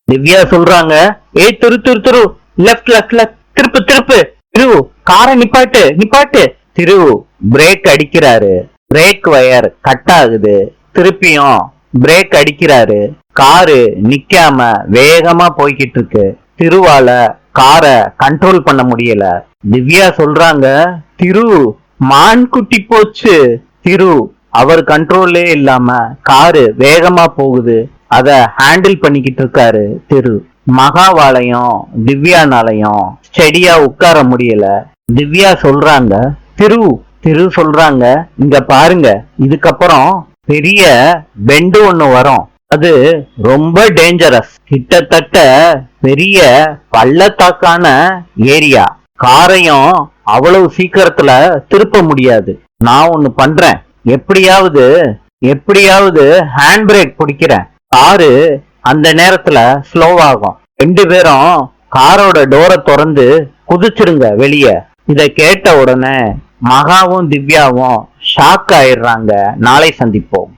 திவ்யா சொல்றாங்க, ஏய் Thiru Thiru Thiru, left left left, திருப்பு திருப்பு, திரு காரை நிப்பாட்டு நிப்பாட்டு. திரு பிரேக் அடிக்கிறாரு, பிரேக் வயர் கட் ஆகுது. திருப்பியும் பிரேக் அடிக்கிறாரு, காரு நிக்காம வேகமா போய்கிட்டு இருக்கு. திருவால காரை கண்ட்ரோல் பண்ண முடியல. திவ்யா சொல்றாங்க, திரு மான் குட்டி போச்சு. திரு அவர் கண்ட்ரோல்லே இல்லாம காரு வேகமா போகுது, அத ஹேண்டில் பண்ணிக்கிட்டு இருக்காரு திரு. மகாவாலையும் திவ்யானாலையும் ஸ்டெடியா உட்கார முடியல. திவ்யா சொல்றாங்க, திரு திரு சொல்றாங்க, இங்க பாருங்க, இதுக்கப்புறம் பெரிய பெண்டு ஒண்ணு வரும், அது ரொம்ப டேஞ்சரஸ், கிட்டத்தட்ட பெரிய பள்ளத்தாக்கான ஏரியா. காரையும் அவ்வளவு சீக்கிரத்துல திருப்ப முடியாது. நான் ஒண்ணு பண்றேன், எப்படியாவது எப்படியாவது ஹேண்ட் பிரேக் பிடிக்கிறேன், காரு அந்த நேரத்துல ஸ்லோவாகும். 2 பேரும் காரோட டோரை திறந்து குதிச்சிருங்க வெளியே. இத கேட்ட உடனே மகாவும் திவ்யாவும் ஷாக் ஆயிடுறாங்க. நாளை சந்திப்போம்.